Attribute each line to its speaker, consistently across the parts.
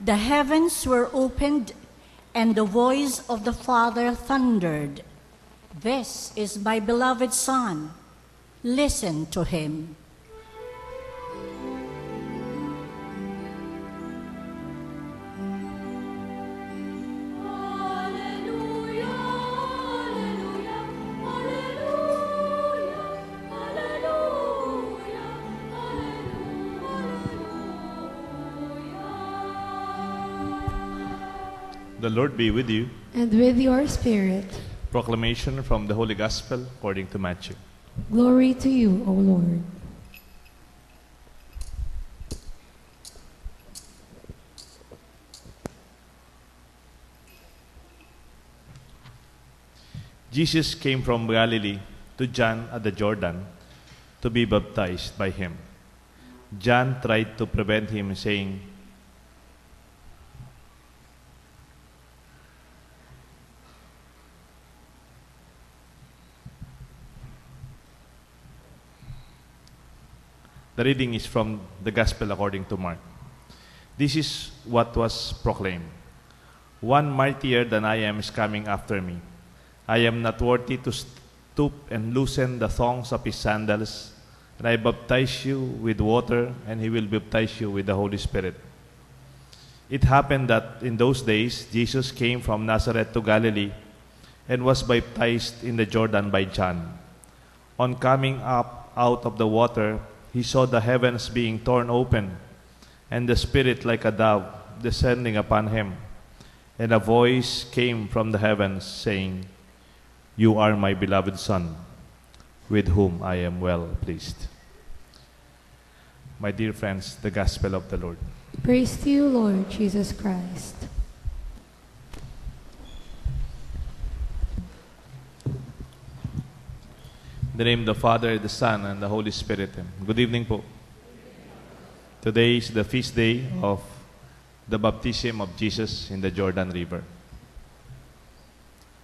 Speaker 1: The heavens were opened, and the voice of the Father thundered, "This is my beloved Son. Listen to him."
Speaker 2: The Lord be with you.
Speaker 3: And with your spirit.
Speaker 2: Proclamation from the Holy Gospel according to Matthew.
Speaker 3: Glory to you, O Lord.
Speaker 2: Jesus came from Galilee to John at the Jordan to be baptized by him. John tried to prevent him, saying, The reading is from the Gospel according to Mark. This is what was proclaimed. One mightier than I am is coming after me. I am not worthy to stoop and loosen the thongs of his sandals. And I baptize you with water, and he will baptize you with the Holy Spirit. It happened that in those days, Jesus came from Nazareth to Galilee and was baptized in the Jordan by John. On coming up out of the water, he saw the heavens being torn open, and the Spirit like a dove descending upon him. And a voice came from the heavens, saying, "You are my beloved Son, with whom I am well pleased." My dear friends, the Gospel of the Lord.
Speaker 3: Praise to you, Lord Jesus Christ.
Speaker 2: In the name of the Father, the Son, and the Holy Spirit. Good evening po. Today is the feast day of the baptism of Jesus in the Jordan River.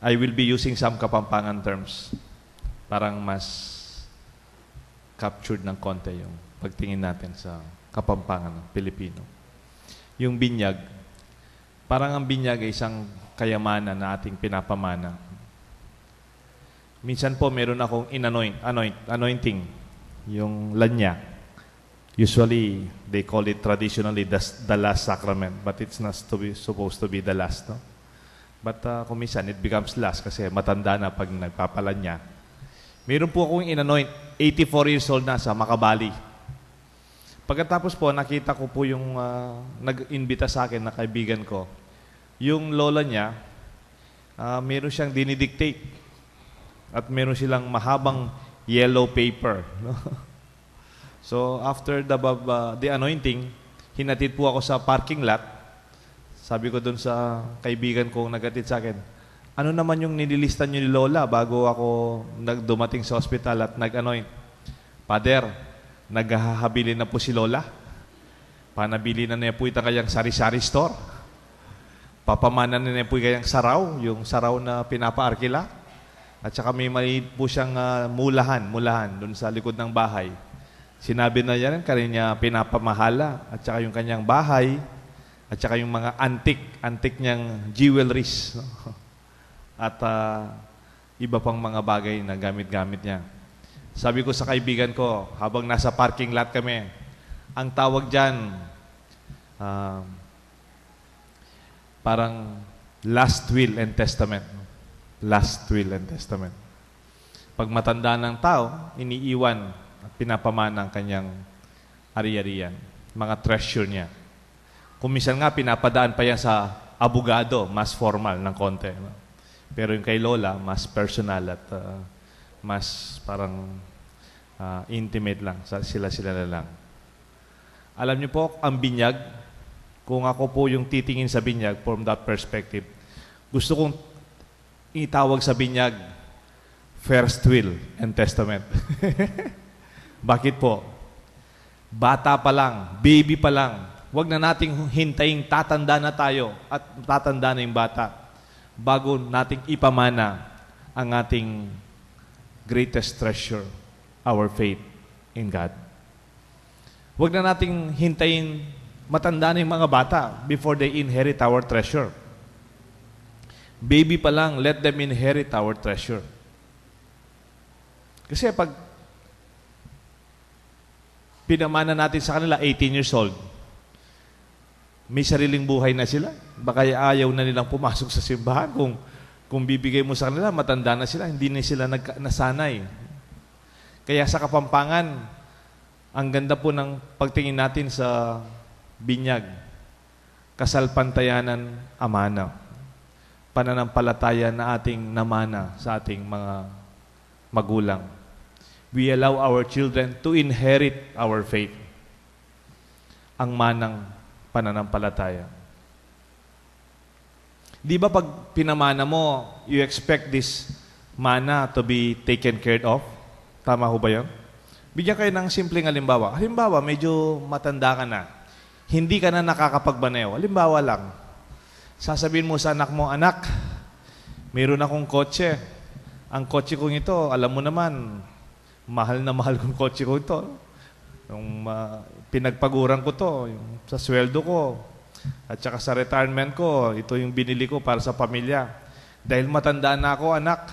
Speaker 2: I will be using some Kapampangan terms. Parang mas captured ng konti yung pagtingin natin sa Kapampangan ng Pilipino. Yung binyag, parang ang binyag ay isang kayamanan na ating pinapamana. Minsan po meron akong anointing, yung lanya. Usually, they call it traditionally the last sacrament, but it's not supposed to be the last, no? But kung minsan, it becomes last kasi matanda na pag nagpapalanya. Meron po akong inanoint, 84 years old na sa Makabali. Pagkatapos po, nakita ko po yung nag-imbita sa akin na kaibigan ko. Yung lola niya, meron siyang dinidictate. At meron silang mahabang yellow paper. No? So, after the anointing, hinatid po ako sa parking lot. Sabi ko dun sa kaibigan kong nagatid sa akin, ano naman yung nililista nyo ni Lola bago ako dumating sa hospital at nag-anoint? Pader, naghahabili na po si Lola. Panabili na niya po ita kayang sari-sari store. Papamanan na niya po kayang saraw, yung saraw na pinapa-arkila. At saka may maliit po siyang mulahan doon sa likod ng bahay. Sinabi na yan, kanya pinapamahala. At saka yung kanyang bahay, at saka yung mga antique niyang jewelries. No? At iba pang mga bagay na gamit-gamit niya. Sabi ko sa kaibigan ko, habang nasa parking lot kami, ang tawag dyan, parang last will and testament. Last will and testament. Pag matanda ng tao, iniiwan at pinapamana ang kanyang ari-arian, mga treasure niya. Kung minsan nga, pinapadaan pa yan sa abogado, mas formal ng konti. No? Pero yung kay Lola, mas personal at mas parang intimate lang. Sila-sila na lang. Alam niyo po, ang binyag, kung ako po yung titingin sa binyag from that perspective, gusto kong itawag sa binyag, first will and testament. Bakit po? Bata pa lang, baby pa lang, huwag na nating hintayin tatanda na tayo at tatanda na yung bata bago nating ipamana ang ating greatest treasure, our faith in God. Huwag na nating hintayin matanda na yung mga bata before they inherit our treasure. Baby pa lang, let them inherit our treasure. Kasi pag pinamana natin sa kanila, 18 years old, may sariling buhay na sila. Baka ayaw na nilang pumasok sa simbahan. Kung bibigay mo sa kanila, matanda na sila, hindi na sila nasanay. Kaya sa Kapampangan, ang ganda po ng pagtingin natin sa binyag, kasalpantayanan amana, pananampalataya na ating namana sa ating mga magulang. We allow our children to inherit our faith, ang manang pananampalataya. Di ba pag pinamana mo, you expect this mana to be taken care of? Tama ho ba yun? Bigyan kayo ng simpleng halimbawa. Halimbawa, medyo matanda ka na. Hindi ka na nakakapagbaneo. Halimbawa lang, sasabihin mo sa anak mo, anak, mayroon akong kotse. Ang kotse kong ito, alam mo naman, mahal na mahal kong kotse ko ito. Yung pinagpaguran ko to, yung sa sweldo ko, at saka sa retirement ko, ito yung binili ko para sa pamilya. Dahil matanda na ako, anak,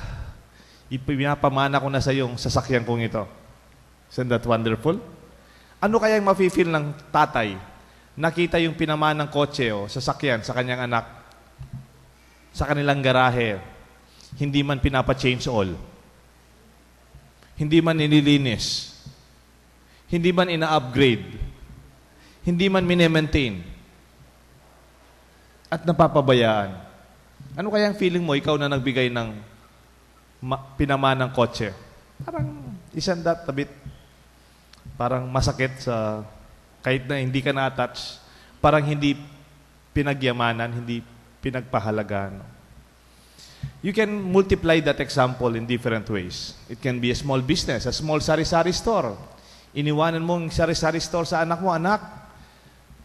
Speaker 2: ipinapamana ko na sa yung sasakyan kong ito. Isn't that wonderful? Ano kaya yung mafe-feel ng tatay? Nakita yung pinamanang kotse o sasakyan sa kanyang anak sa kanilang garahe, hindi man pinapa-change oil, hindi man nililinis, hindi man ina-upgrade, hindi man mine-maintain, at napapabayaan. Ano kaya ang feeling mo, ikaw na nagbigay ng pinamanang kotse? Parang, isn't that a bit, parang masakit sa, kahit na hindi ka na-attach, parang hindi pinagyamanan, hindi pinagpahalagaan. You can multiply that example in different ways. It can be a small business, a small sari-sari store. Iniwanan mo ang sari-sari store sa anak mo, anak,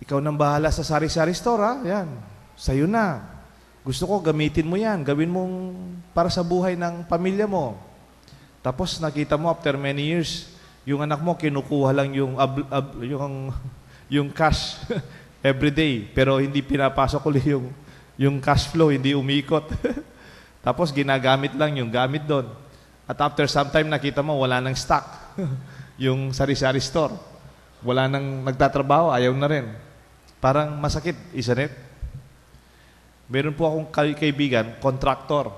Speaker 2: ikaw nang bahala sa sari-sari store, ha? Yan, sa'yo na. Gusto ko, gamitin mo yan. Gawin mong para sa buhay ng pamilya mo. Tapos nakita mo, after many years, yung anak mo, kinukuha lang yung cash every day. Pero hindi pinapasok ulit yung cash flow, hindi umikot. Tapos ginagamit lang yung gamit doon. At after some time, nakita mo, wala nang stock. Yung sari-sari store. Wala nang nagtatrabaho, ayaw na rin. Parang masakit, isn't it? Meron po akong kaibigan, contractor.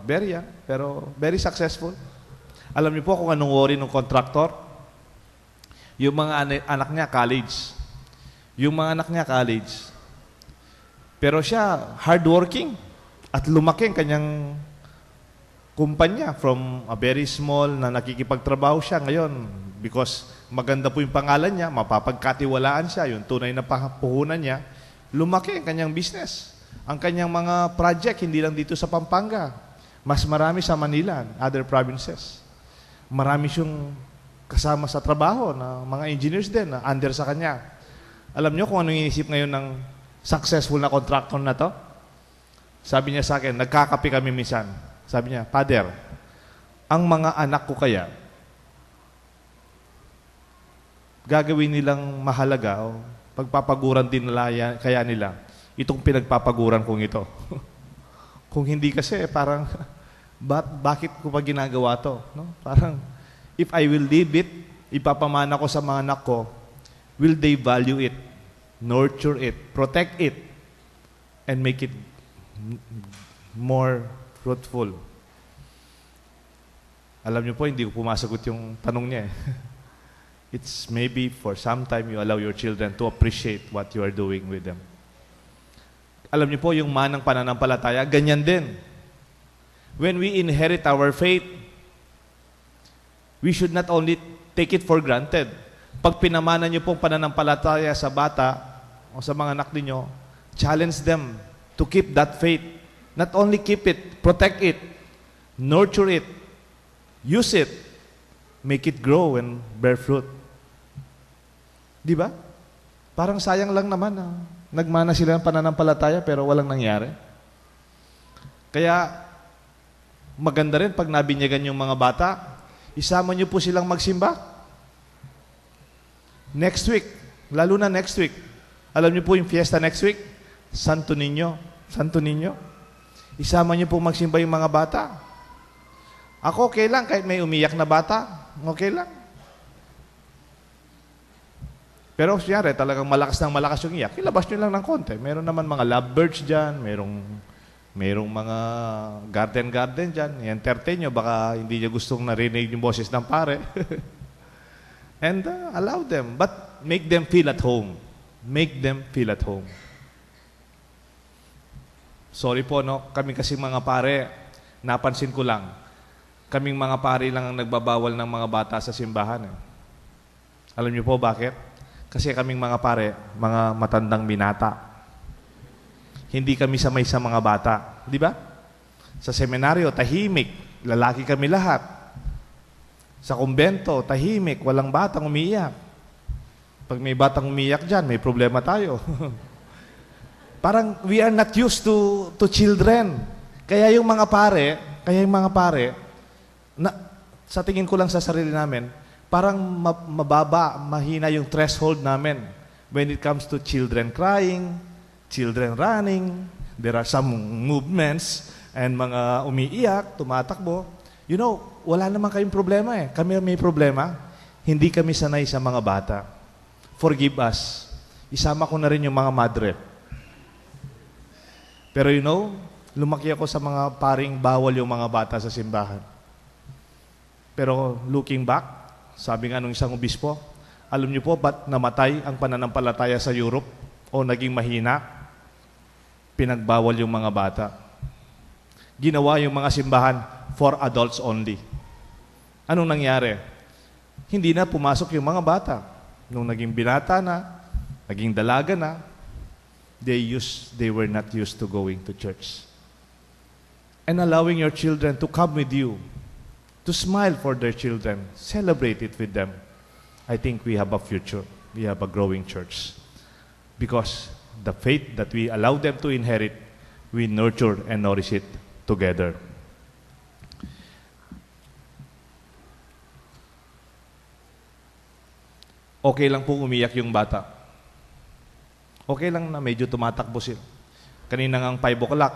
Speaker 2: Very young, pero very successful. Alam niyo po kung anong worry ng contractor? Yung mga anak niya, college. Yung mga anak niya, college. Pero siya, hardworking. At lumaki ang kanyang kumpanya from a very small na nakikipagtrabaho siya ngayon because maganda po yung pangalan niya, mapapagkatiwalaan siya, yung tunay na puhunan niya, lumaki ang kanyang business. Ang kanyang mga project, hindi lang dito sa Pampanga. Mas marami sa Manila, other provinces. Marami siyang kasama sa trabaho na mga engineers din na under sa kanya. Alam niyo kung anong inisip ngayon ng successful na contractor na to? Sabi niya sa akin, nagkakape kami minsan. Sabi niya, Father, ang mga anak ko kaya, gagawin nilang mahalaga o pagpapaguran din nila, kaya nila, itong pinagpapaguran kong ito. Kung hindi kasi, parang, bakit ko pa ginagawa to? No? Parang, if I will leave it, ipapamana ko sa mga anak ko, will they value it, nurture it, protect it, and make it more fruitful? Alam niyo po, hindi ko pumasagot yung tanong niya. It's maybe for some time you allow your children to appreciate what you are doing with them. Alam niyo po, yung manang pananampalataya, ganyan din. When we inherit our faith, we should not only take it for granted. Pag pinamana niyo pong pananampalataya sa bata o sa mga anak niyo, challenge them to keep that faith. Not only keep it, protect it, nurture it, use it, make it grow and bear fruit. Di ba? Parang sayang lang naman na nagmana sila ng pananampalataya pero walang nangyari. Kaya maganda rin pag nabinyagan yung mga bata, isama niyo po silang magsimba. Next week, lalo na next week, Alam niyo po yung fiesta next week? Santo Niño. Santo Niño. Isama niyo po magsimba yung mga bata. Ako okay lang kahit may umiyak na bata. Okay lang. Pero siyempre, talagang malakas yung iyak. Ilabas nyo lang ng konti. Meron naman mga lovebirds dyan. Merong mga garden dyan. I-entertain nyo. Baka hindi nyo gustong narinig yung boses ng pare. And allow them. But make them feel at home. Make them feel at home. Sorry po, no? Kami kasi mga pare, napansin ko lang. Kaming mga pare lang ang nagbabawal ng mga bata sa simbahan. Alam niyo po bakit? Kasi kaming mga pare, mga matandang binata. Hindi kami samay sa mga bata. Di ba? Sa seminaryo, tahimik. Lalaki kami lahat. Sa kumbento, tahimik. Walang batang umiiyak. Pag may batang umiiyak dyan, may problema tayo. Parang we are not used to children. Kaya yung mga pare, sa tingin ko lang sa sarili namin, parang mababa, mahina yung threshold namin when it comes to children crying, children running, there are some movements, and mga umiiyak, tumatakbo. You know, wala naman kayong problema eh. Kami may problema. Hindi kami sanay sa mga bata. Forgive us. Isama ko na rin yung mga madre. Pero you know, lumaki ako sa mga paring bawal yung mga bata sa simbahan. Pero looking back, sabi nga nung isang obispo, alam niyo po ba't namatay ang pananampalataya sa Europe o naging mahina? Pinagbawal yung mga bata. Ginawa yung mga simbahan for adults only. Anong nangyari? Hindi na pumasok yung mga bata. Nung naging binata na, naging dalaga na, they were not used to going to church. And allowing your children to come with you, to smile for their children, celebrate it with them. I think we have a future. We have a growing church. Because the faith that we allow them to inherit, we nurture and nourish it together. Okay lang po umiyak yung bata. Okay lang na medyo tumatakbo sila. Kanina ngang 5 o'clock,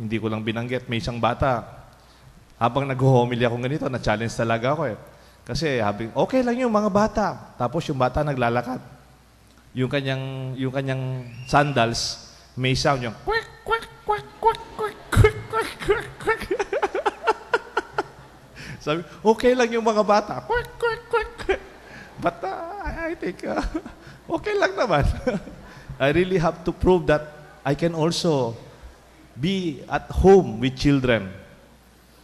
Speaker 2: hindi ko lang binanggit, may isang bata, habang nag-homily ako ganito, na-challenge talaga ako eh. Kasi okay lang yung mga bata. Tapos yung bata naglalakad. Yung kanyang sandals, may sound yung kwek, kwek, kwek, kwek, kwek, kwek, kwek, kwek, kwek. Sabi, okay lang yung mga bata. Kwek, kwek, kwek, kwek. But I think, okay lang naman. I really have to prove that I can also be at home with children.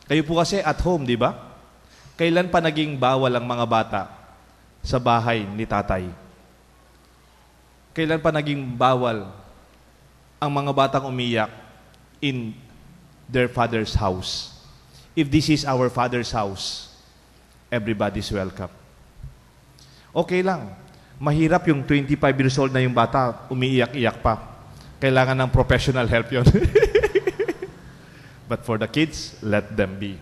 Speaker 2: Kayo po kasi at home, di ba? Kailan pa naging bawal ang mga bata sa bahay ni tatay? Kailan pa naging bawal ang mga batang umiyak in their father's house? If this is our father's house, everybody's welcome. Okay lang. Mahirap yung 25 years old na yung bata, umiiyak-iyak pa. Kailangan ng professional help yon. But for the kids, let them be.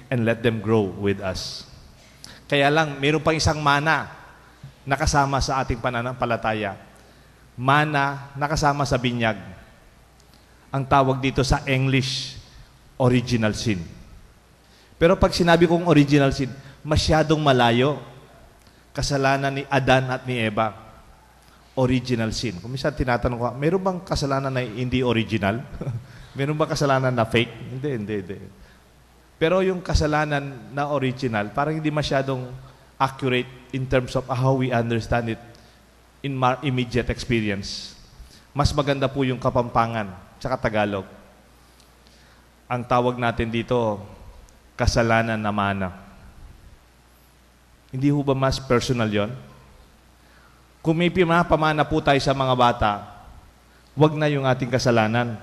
Speaker 2: And let them grow with us. Kaya lang, mayroon pang isang mana na kasama sa ating pananampalataya. Mana na kasama sa binyag. Ang tawag dito sa English, original sin. Pero pag sinabi kong original sin, masyadong malayo. Kasalanan ni Adan at ni Eva. Original sin. Kung minsan tinatanong ko, mayroon bang kasalanan na hindi original? Meron ba kasalanan na fake? Hindi. Pero yung kasalanan na original, parang hindi masyadong accurate in terms of how we understand it in our immediate experience. Mas maganda po yung Kapampangan, tsaka Tagalog. Ang tawag natin dito, kasalanan na mana. Hindi ho ba mas personal yon? Kung may pamana po tayo sa mga bata, wag na yung ating kasalanan.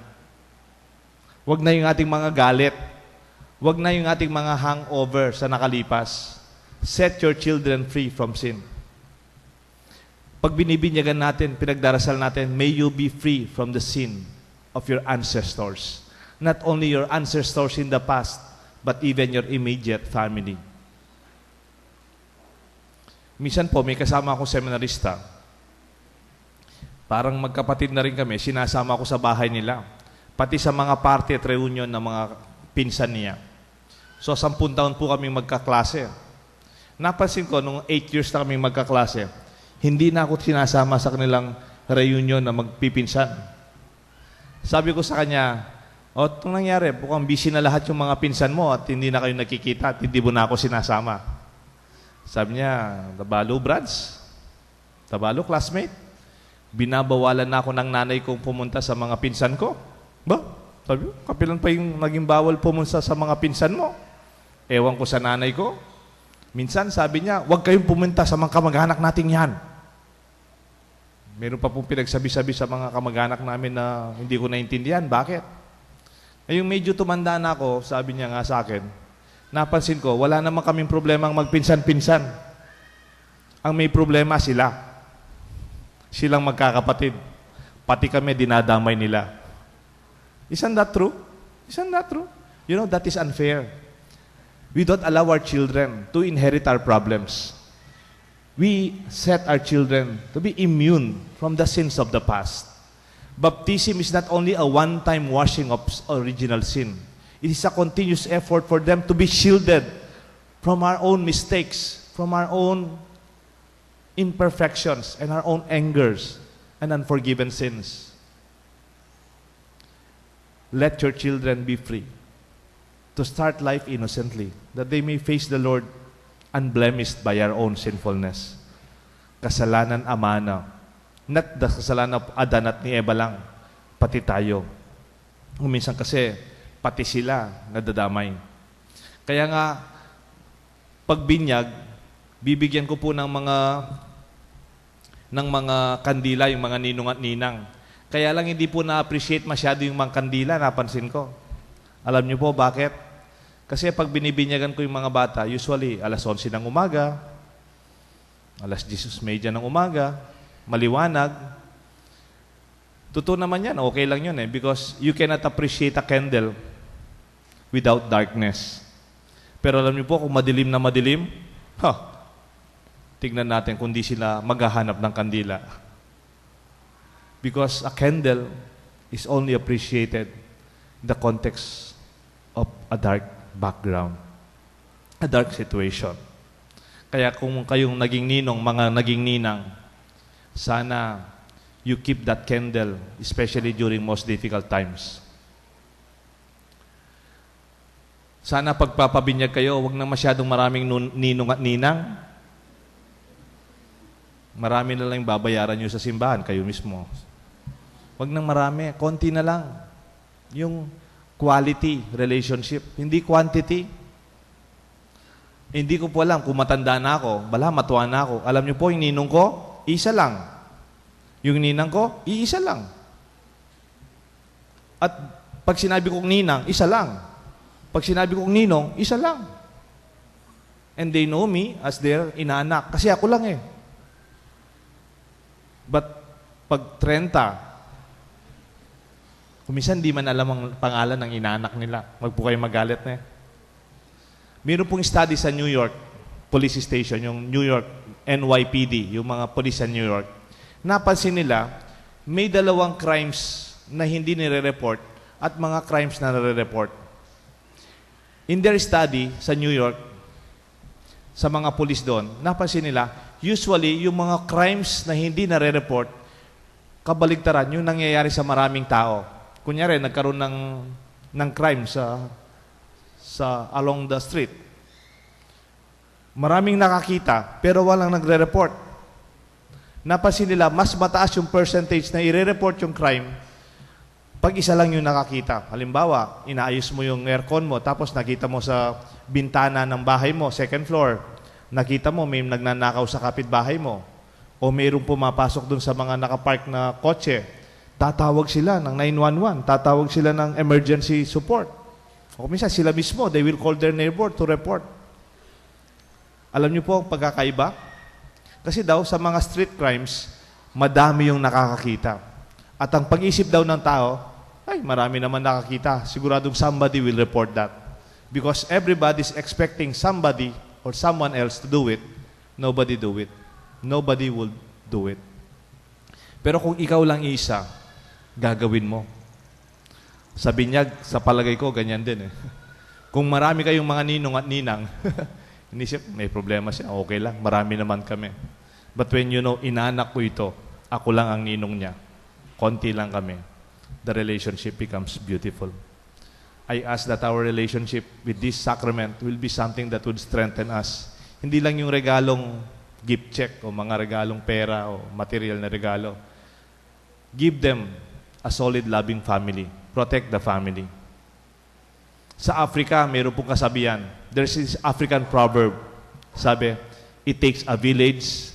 Speaker 2: Wag na yung ating mga galit. Wag na yung ating mga hangover sa nakalipas. Set your children free from sin. Pag binibinyagan natin, pinagdarasal natin, may you be free from the sin of your ancestors. Not only your ancestors in the past, but even your immediate family. Minsan po, may kasama akong seminarista. Parang magkapatid na rin kami, sinasama ko sa bahay nila. Pati sa mga party at reunion ng mga pinsan niya. So, 10 taon po kami magkaklase. Napansin ko, nung 8 years na kami magkaklase, hindi na ako sinasama sa kanilang reunion na magpipinsan. Sabi ko sa kanya, itong nangyari, bukang busy na lahat yung mga pinsan mo at hindi na kayo nakikita at hindi mo na ako sinasama. Sabi niya, tabalo brads, tabalo classmate, binabawalan na ako ng nanay kong pumunta sa mga pinsan ko. Ba? Sabi ko, kapilan pa yung naging bawal pumunta sa mga pinsan mo. Ewan ko sa nanay ko. Minsan sabi niya, huwag kayong pumunta sa mga kamag-anak nating yan. Meron pa pong pinagsabi-sabi sa mga kamag-anak namin na hindi ko naintindihan. Bakit? Yung medyo tumanda na ako, sabi niya nga sa akin, napansin ko, wala naman kaming problemang magpinsan-pinsan. Ang may problema sila. Silang magkakapatid. Pati kami, dinadamay nila. Isn't that true? Isn't that true? You know, that is unfair. We don't allow our children to inherit our problems. We set our children to be immune from the sins of the past. Baptism is not only a one-time washing of original sin. It is a continuous effort for them to be shielded from our own mistakes, from our own imperfections, and our own angers and unforgiven sins. Let your children be free to start life innocently, that they may face the Lord unblemished by our own sinfulness. Kasalanan amana. Not the kasalanan of Adan at ni Eva lang, pati tayo. Minsan kasi, pati sila nadadamay. Kaya nga, pagbinyag, bibigyan ko po ng mga kandila, yung mga ninong at ninang. Kaya lang hindi po na-appreciate masyado yung mga kandila, napansin ko. Alam niyo po bakit? Kasi pag binibinyagan ko yung mga bata, usually alas 11 ng umaga, alas 10:30 ng umaga, maliwanag. Totoo naman yan, okay lang yun because you cannot appreciate a candle without darkness. Pero alam niyo po, kung madilim na madilim, tignan natin kung di sila maghahanap ng kandila. Because a candle is only appreciated in the context of a dark background, a dark situation. Kaya kung kayong naging ninong, mga naging ninang, sana you keep that candle, especially during most difficult times. Sana pagpapabinyag kayo, huwag na masyadong maraming ninong at ninang. Marami na lang babayaran nyo sa simbahan, kayo mismo. Huwag nang marami, konti na lang. Yung quality relationship, hindi quantity. Hindi ko po alam kung matanda na ako, bala matuwa na ako. Alam niyo po, yung ninong ko, isa lang. Yung ninang ko, iisa lang. At pag sinabi kong ninang, isa lang. Pag sinabi kong ninong, isa lang. And they know me as their inaanak. Kasi ako lang But pag 30, kuminsan di man alam ang pangalan ng inaanak nila. Wag po kayo magalit Meron pong study sa New York Police Station, yung New York NYPD, yung mga police sa New York. Napansin nila, may 2 crimes na hindi nire-report at mga crimes na nire-report. In their study sa New York, sa mga police doon, napansin nila, usually, yung mga crimes na hindi nare-report, kabaligtaran, yung nangyayari sa maraming tao. Kunyari, nagkaroon ng crime sa along the street. Maraming nakakita, pero walang nagre-report. Napansin nila, mas mataas yung percentage na i-report yung crime pag isa lang yung nakakita. Halimbawa, inaayos mo yung aircon mo, tapos nakita mo sa bintana ng bahay mo, second floor, nakita mo may nagnanakaw sa kapitbahay mo, o mayroong pumapasok dun sa mga nakapark na kotse, tatawag sila ng 911, tatawag sila ng emergency support. O minsan sila mismo, they will call their neighbor to report. Alam niyo po ang pagkakaiba? Kasi daw sa mga street crimes, madami yung nakakakita. At ang pag-isip daw ng tao, ay marami naman nakakita. Siguradong somebody will report that. Because everybody's expecting somebody or someone else to do it, nobody do it. Nobody will do it. Pero kung ikaw lang isa, gagawin mo. Sa binyag, sa palagay ko, ganyan din eh. Kung marami kayong mga ninong at ninang, inisip, may problema siya, okay lang, marami naman kami. But when you know, inanak ko ito, ako lang ang ninong niya, konti lang kami, the relationship becomes beautiful. I ask that our relationship with this sacrament will be something that would strengthen us. Hindi lang yung regalong gift check o mga regalong pera o material na regalo. Give them a solid, loving family. Protect the family. Sa Africa, mayroon pong kasabihan. There's this African proverb. Sabi, it takes a village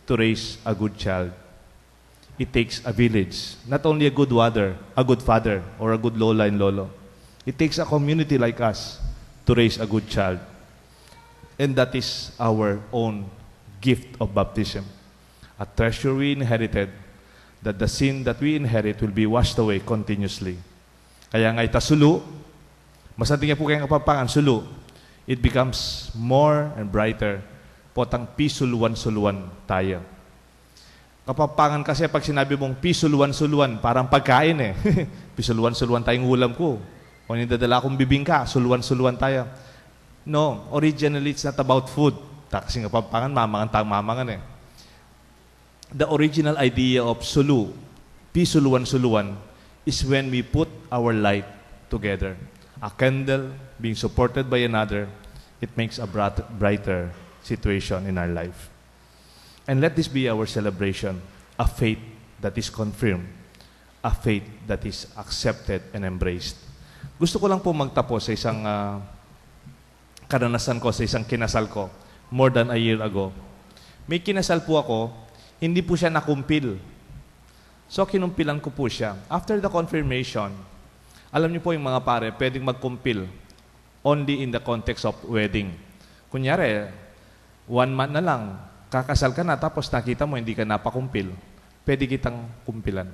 Speaker 2: to raise a good child. It takes a village. Not only a good father, or a good lola and lolo. It takes a community like us to raise a good child. And that is our own gift of baptism. A treasure we inherited, that the sin that we inherit will be washed away continuously. Kaya nga itasulu, masanting niya po kayong kapampangan, sulu, it becomes more and brighter. Potang pisuluan-suluan tayo. Kapampangan kasi pag sinabi mong pisuluan-suluan, parang pagkain eh. Pisuluan-suluan tayong ulam ko. Kung nidadala akong bibingka, suluan-suluan tayo. No, originally it's not about food. Kasi kapampangan, mamangan eh. The original idea of sulu, pisuluan-suluan, is when we put our light together. A candle being supported by another, it makes a brighter situation in our life. And let this be our celebration, a faith that is confirmed, a faith that is accepted and embraced. Gusto ko lang po magtapos sa isang karanasan ko, sa isang kinasal ko, more than a year ago. May kinasal po ako, hindi po siya nakumpil. So, kinumpilan ko po siya. After the confirmation, alam niyo po yung mga pare, pwedeng magkumpil only in the context of wedding. Kunyari, 1 month na lang, kakasal ka na, tapos nakita mo, hindi ka napakumpil, pwede kitang kumpilan.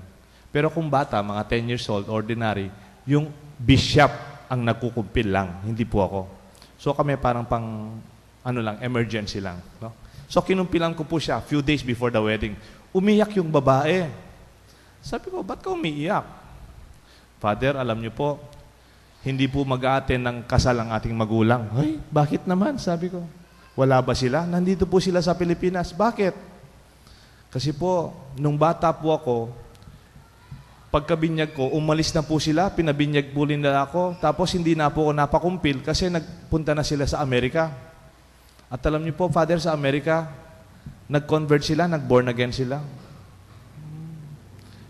Speaker 2: Pero kung bata, mga 10 years old, ordinary, yung bishop ang nagkukumpil lang, hindi po ako. So kami parang emergency lang. No? So kinumpilan ko po siya, few days before the wedding. Umiyak yung babae. Sabi ko, ba't ka umiiyak? Father, alam niyo po, hindi po mag-a-attend ng kasal ang ating magulang. Ay, bakit naman? Sabi ko. Wala ba sila? Nandito po sila sa Pilipinas. Bakit? Kasi po, nung bata po ako, pagkabinyag ko, umalis na po sila, pinabinyag po nila ako, tapos hindi na po ako napakumpil kasi nagpunta na sila sa Amerika. At alam niyo po, Father, sa Amerika, nag-convert sila, nag-born again sila.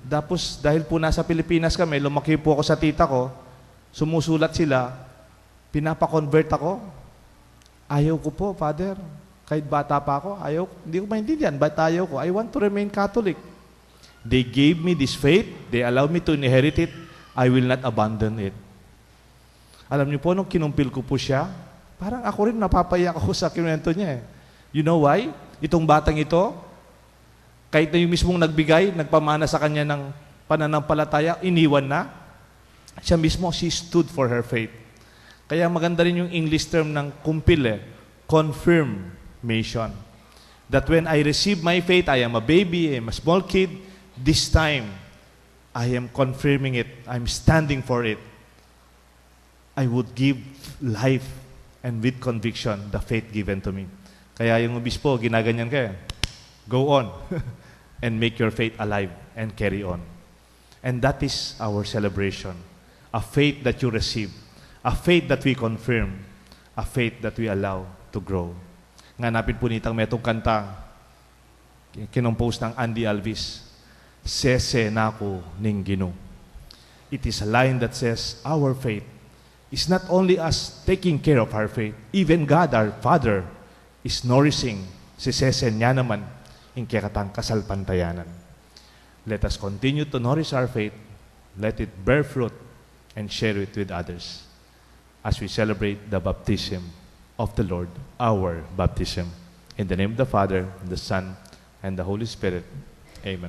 Speaker 2: Tapos, dahil po nasa Pilipinas kami, lumaki po ako sa tita ko, sumusulat sila, pinapa-convert ako. Ayaw ko po, Father. Kahit bata pa ako, hindi ko maintindihan, ba't ayaw ko? I want to remain Catholic. They gave me this faith, they allowed me to inherit it, I will not abandon it. Alam niyo po, nung kinumpil ko po siya, parang ako rin napapayak ako sa kinuwento niya eh. You know why? Itong batang ito, kahit na yung mismong nagbigay, nagpamana sa kanya ng pananampalataya, iniwan na, siya mismo, she stood for her faith. Kaya maganda rin yung English term ng kumpil eh, confirmation. That when I receive my faith, I am a baby, I am a small kid, this time, I am confirming it. I'm standing for it. I would give life and with conviction the faith given to me. Kaya yung obispo, ginaganyan ka eh. Go on and make your faith alive and carry on. And that is our celebration. A faith that you receive. A faith that we confirm. A faith that we allow to grow. Nganapin po nitang metong kanta, kinompose ng Andy Alvis, Sese nako ning Ginoo. It is a line that says, our faith is not only us taking care of our faith, even God, our Father, is nourishing si Sese niya naman in kekatang kasalpantayanan. Let us continue to nourish our faith, let it bear fruit, and share it with others as we celebrate the baptism of the Lord, our baptism. In the name of the Father, and the Son, and the Holy Spirit. Amen.